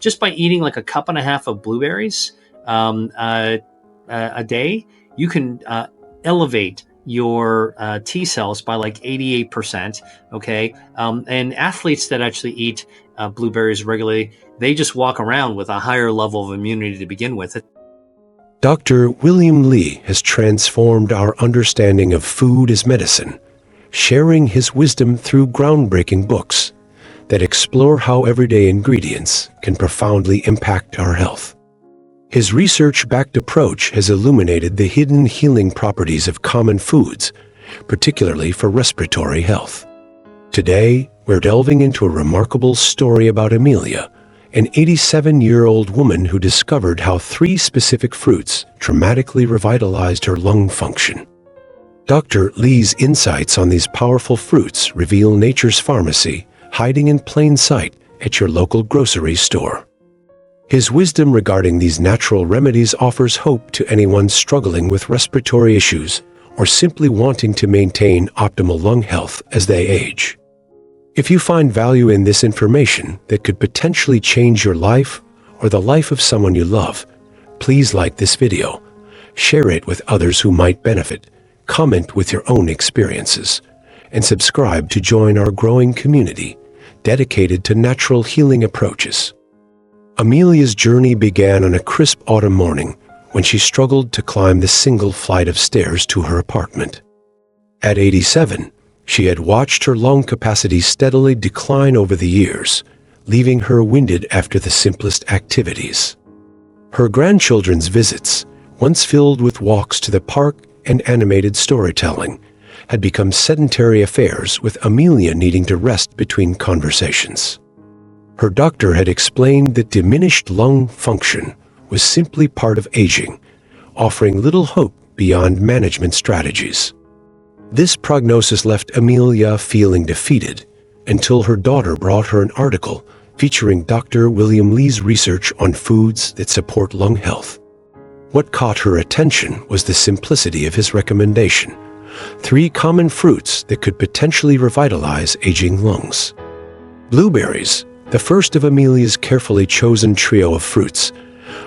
just by eating like a cup and a half of blueberries a day, you can elevate your T cells by like 88%. Okay. And athletes that actually eat blueberries regularly, they just walk around with a higher level of immunity to begin with. Dr. William Li has transformed our understanding of food as medicine, sharing his wisdom through groundbreaking books that explore how everyday ingredients can profoundly impact our health. His research-backed approach has illuminated the hidden healing properties of common foods, particularly for respiratory health. Today, we're delving into a remarkable story about Amelia, an 87-year-old woman who discovered how 3 specific fruits dramatically revitalized her lung function. Dr. Li's insights on these powerful fruits reveal nature's pharmacy hiding in plain sight at your local grocery store. His wisdom regarding these natural remedies offers hope to anyone struggling with respiratory issues or simply wanting to maintain optimal lung health as they age. If you find value in this information that could potentially change your life or the life of someone you love, please like this video, share it with others who might benefit, comment with your own experiences, and subscribe to join our growing community dedicated to natural healing approaches. Amelia's journey began on a crisp autumn morning when she struggled to climb the single flight of stairs to her apartment. At 87, she had watched her lung capacity steadily decline over the years, leaving her winded after the simplest activities. Her grandchildren's visits, once filled with walks to the park and animated storytelling, had become sedentary affairs, with Amelia needing to rest between conversations. Her doctor had explained that diminished lung function was simply part of aging, offering little hope beyond management strategies. This prognosis left Amelia feeling defeated until her daughter brought her an article featuring Dr. William Li's research on foods that support lung health. What caught her attention was the simplicity of his recommendation: 3 common fruits that could potentially revitalize aging lungs. Blueberries, the first of Amelia's carefully chosen trio of fruits,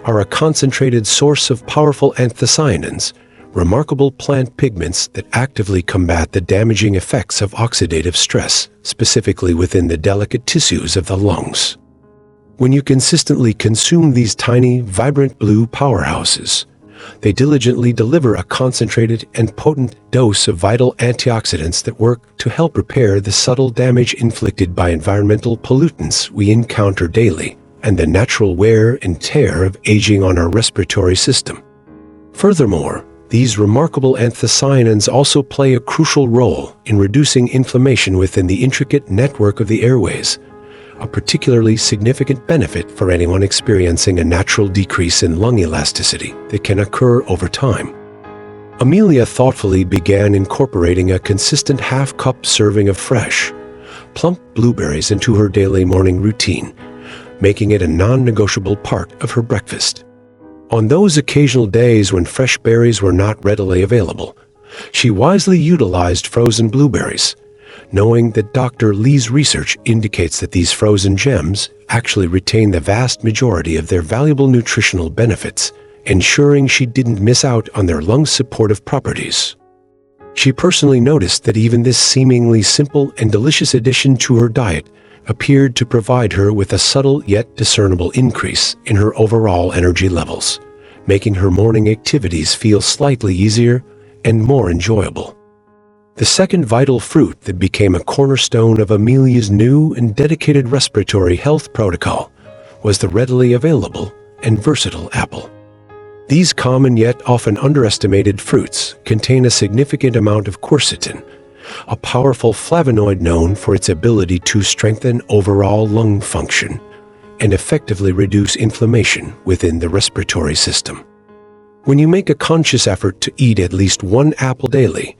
are a concentrated source of powerful anthocyanins, remarkable plant pigments that actively combat the damaging effects of oxidative stress, specifically within the delicate tissues of the lungs. When you consistently consume these tiny, vibrant blue powerhouses, they diligently deliver a concentrated and potent dose of vital antioxidants that work to help repair the subtle damage inflicted by environmental pollutants we encounter daily and the natural wear and tear of aging on our respiratory system. Furthermore, these remarkable anthocyanins also play a crucial role in reducing inflammation within the intricate network of the airways, a particularly significant benefit for anyone experiencing a natural decrease in lung elasticity that can occur over time. Amelia thoughtfully began incorporating a consistent half-cup serving of fresh, plump blueberries into her daily morning routine, making it a non-negotiable part of her breakfast. On those occasional days when fresh berries were not readily available, she wisely utilized frozen blueberries, knowing that Dr. Li's research indicates that these frozen gems actually retain the vast majority of their valuable nutritional benefits, ensuring she didn't miss out on their lung-supportive properties. She personally noticed that even this seemingly simple and delicious addition to her diet appeared to provide her with a subtle yet discernible increase in her overall energy levels, making her morning activities feel slightly easier and more enjoyable. The second vital fruit that became a cornerstone of Amelia's new and dedicated respiratory health protocol was the readily available and versatile apple. These common yet often underestimated fruits contain a significant amount of quercetin, a powerful flavonoid known for its ability to strengthen overall lung function and effectively reduce inflammation within the respiratory system. When you make a conscious effort to eat at least 1 apple daily,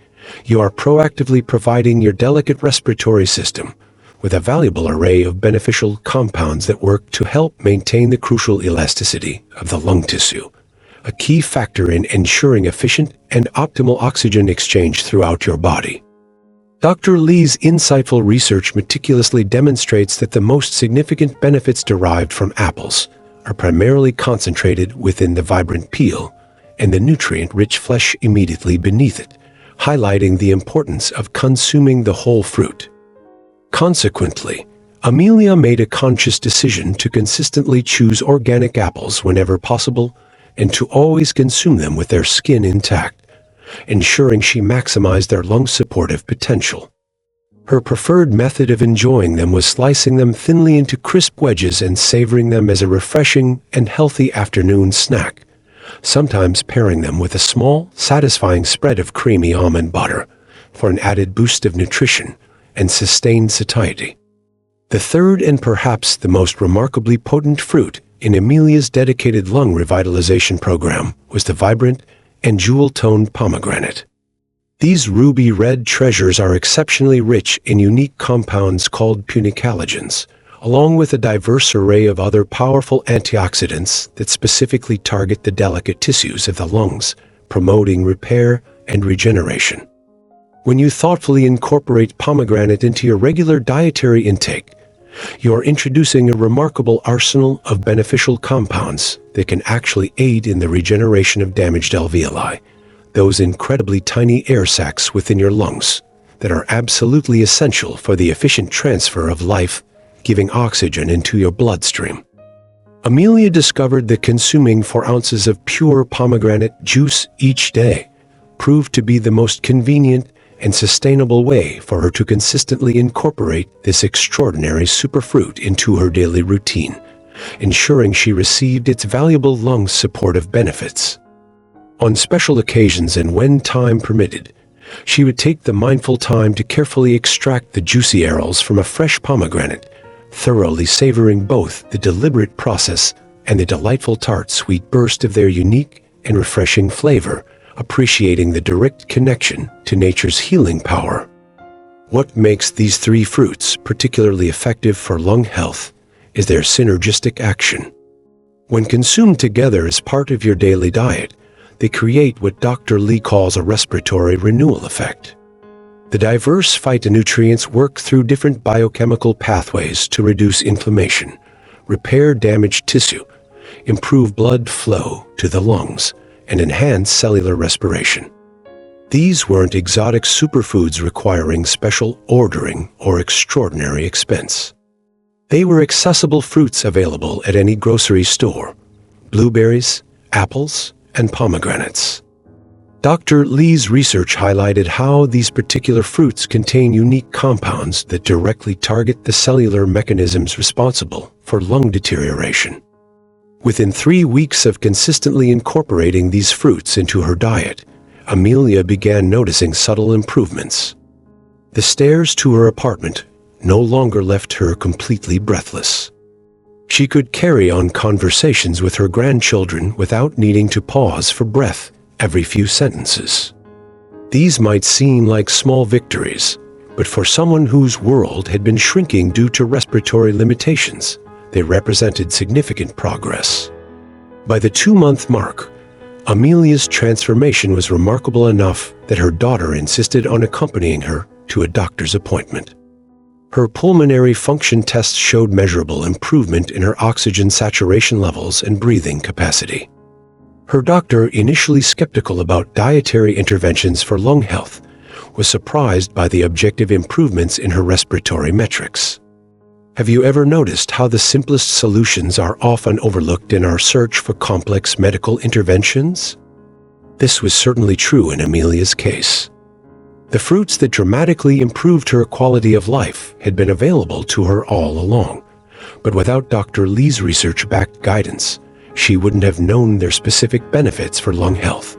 you are proactively providing your delicate respiratory system with a valuable array of beneficial compounds that work to help maintain the crucial elasticity of the lung tissue, a key factor in ensuring efficient and optimal oxygen exchange throughout your body. Dr. Lee's insightful research meticulously demonstrates that the most significant benefits derived from apples are primarily concentrated within the vibrant peel and the nutrient-rich flesh immediately beneath it, highlighting the importance of consuming the whole fruit. Consequently, Amelia made a conscious decision to consistently choose organic apples whenever possible and to always consume them with their skin intact, ensuring she maximized their lung-supportive potential. Her preferred method of enjoying them was slicing them thinly into crisp wedges and savoring them as a refreshing and healthy afternoon snack, sometimes pairing them with a small, satisfying spread of creamy almond butter for an added boost of nutrition and sustained satiety. The third and perhaps the most remarkably potent fruit in Amelia's dedicated lung revitalization program was the vibrant and jewel-toned pomegranate. These ruby-red treasures are exceptionally rich in unique compounds called punicalagins, along with a diverse array of other powerful antioxidants that specifically target the delicate tissues of the lungs, promoting repair and regeneration. When you thoughtfully incorporate pomegranate into your regular dietary intake, you are introducing a remarkable arsenal of beneficial compounds that can actually aid in the regeneration of damaged alveoli, those incredibly tiny air sacs within your lungs that are absolutely essential for the efficient transfer of life-giving oxygen into your bloodstream. Amelia discovered that consuming 4 ounces of pure pomegranate juice each day proved to be the most convenient and sustainable way for her to consistently incorporate this extraordinary superfruit into her daily routine, ensuring she received its valuable lung supportive benefits. On special occasions and when time permitted, she would take the mindful time to carefully extract the juicy arils from a fresh pomegranate, thoroughly savoring both the deliberate process and the delightful tart sweet burst of their unique and refreshing flavor, appreciating the direct connection to nature's healing power. What makes these 3 fruits particularly effective for lung health is their synergistic action. When consumed together as part of your daily diet, they create what Dr. Lee calls a respiratory renewal effect. The diverse phytonutrients work through different biochemical pathways to reduce inflammation, repair damaged tissue, improve blood flow to the lungs, and enhance cellular respiration. These weren't exotic superfoods requiring special ordering or extraordinary expense. They were accessible fruits available at any grocery store: blueberries, apples, and pomegranates. Dr. Lee's research highlighted how these particular fruits contain unique compounds that directly target the cellular mechanisms responsible for lung deterioration. Within 3 weeks of consistently incorporating these fruits into her diet, Amelia began noticing subtle improvements. The stairs to her apartment no longer left her completely breathless. She could carry on conversations with her grandchildren without needing to pause for breath every few sentences. These might seem like small victories, but for someone whose world had been shrinking due to respiratory limitations, they represented significant progress. By the 2-month mark, Amelia's transformation was remarkable enough that her daughter insisted on accompanying her to a doctor's appointment. Her pulmonary function tests showed measurable improvement in her oxygen saturation levels and breathing capacity. Her doctor, initially skeptical about dietary interventions for lung health, was surprised by the objective improvements in her respiratory metrics. Have you ever noticed how the simplest solutions are often overlooked in our search for complex medical interventions? This was certainly true in Amelia's case. The fruits that dramatically improved her quality of life had been available to her all along, but without Dr. Lee's research-backed guidance, she wouldn't have known their specific benefits for lung health.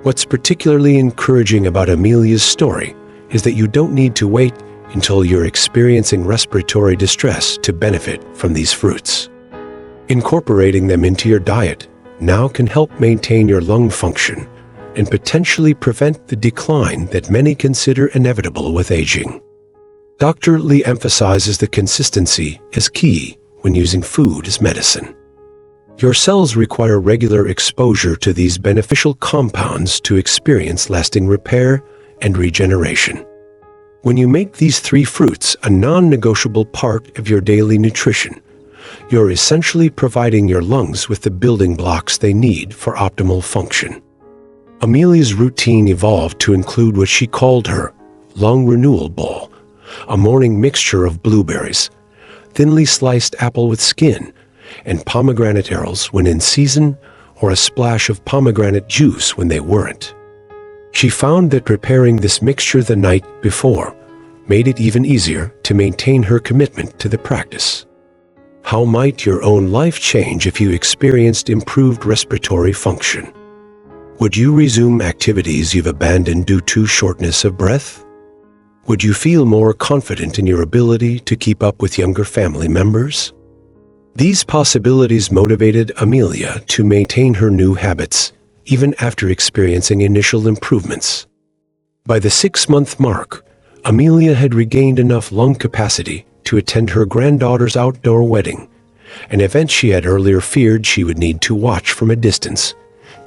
What's particularly encouraging about Amelia's story is that you don't need to wait until you're experiencing respiratory distress to benefit from these fruits. Incorporating them into your diet now can help maintain your lung function and potentially prevent the decline that many consider inevitable with aging. Dr. Lee emphasizes that consistency is key when using food as medicine. Your cells require regular exposure to these beneficial compounds to experience lasting repair and regeneration. When you make these 3 fruits a non-negotiable part of your daily nutrition, you're essentially providing your lungs with the building blocks they need for optimal function. Amelia's routine evolved to include what she called her lung renewal bowl, a morning mixture of blueberries, thinly sliced apple with skin, and pomegranate arils when in season, or a splash of pomegranate juice when they weren't. She found that preparing this mixture the night before made it even easier to maintain her commitment to the practice. How might your own life change if you experienced improved respiratory function? Would you resume activities you've abandoned due to shortness of breath? Would you feel more confident in your ability to keep up with younger family members? These possibilities motivated Amelia to maintain her new habits, even after experiencing initial improvements. By the 6-month mark, Amelia had regained enough lung capacity to attend her granddaughter's outdoor wedding, an event she had earlier feared she would need to watch from a distance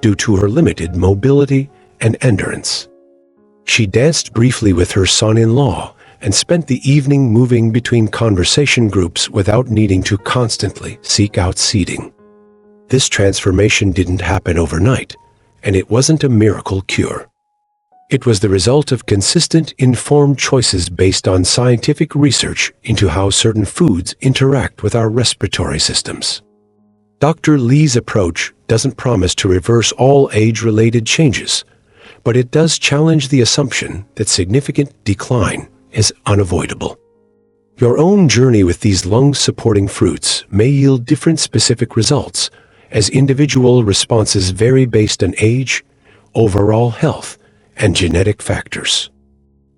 due to her limited mobility and endurance. She danced briefly with her son-in-law and spent the evening moving between conversation groups without needing to constantly seek out seating. This transformation didn't happen overnight, and it wasn't a miracle cure. It was the result of consistent, informed choices based on scientific research into how certain foods interact with our respiratory systems. Dr. Lee's approach doesn't promise to reverse all age-related changes, but it does challenge the assumption that significant decline is unavoidable. Your own journey with these lung-supporting fruits may yield different specific results, as individual responses vary based on age, overall health, and genetic factors.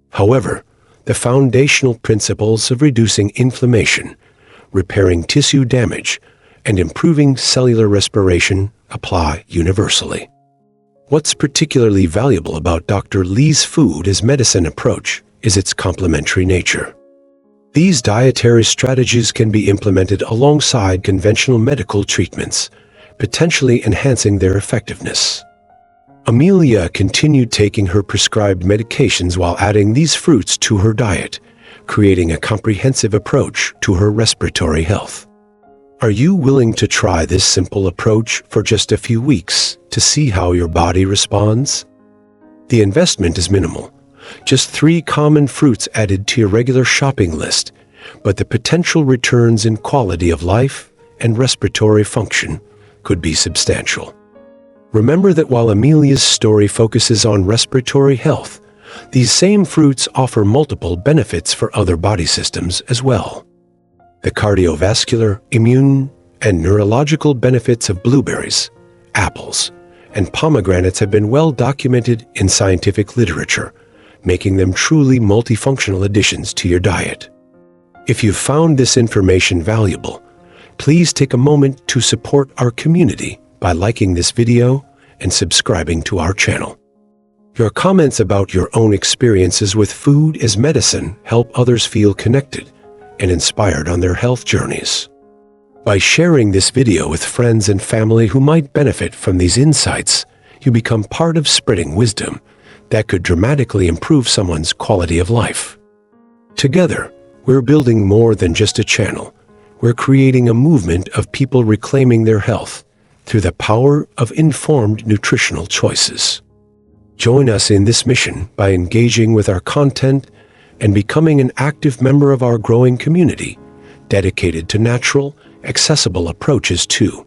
However, the foundational principles of reducing inflammation, repairing tissue damage, and improving cellular respiration apply universally. What's particularly valuable about Dr. Lee's food as medicine approach is its complementary nature. These dietary strategies can be implemented alongside conventional medical treatments, potentially enhancing their effectiveness. Amelia continued taking her prescribed medications while adding these fruits to her diet, creating a comprehensive approach to her respiratory health. Are you willing to try this simple approach for just a few weeks to see how your body responds? The investment is minimal, just 3 common fruits added to your regular shopping list, but the potential returns in quality of life and respiratory function could be substantial. Remember that while Amelia's story focuses on respiratory health, these same fruits offer multiple benefits for other body systems as well. The cardiovascular, immune, and neurological benefits of blueberries, apples, and pomegranates have been well documented in scientific literature, making them truly multifunctional additions to your diet. If you've found this information valuable, please take a moment to support our community by liking this video and subscribing to our channel. Your comments about your own experiences with food as medicine help others feel connected and inspired on their health journeys. By sharing this video with friends and family who might benefit from these insights, you become part of spreading wisdom that could dramatically improve someone's quality of life. Together, we're building more than just a channel. We're creating a movement of people reclaiming their health through the power of informed nutritional choices. Join us in this mission by engaging with our content and becoming an active member of our growing community, dedicated to natural, accessible approaches to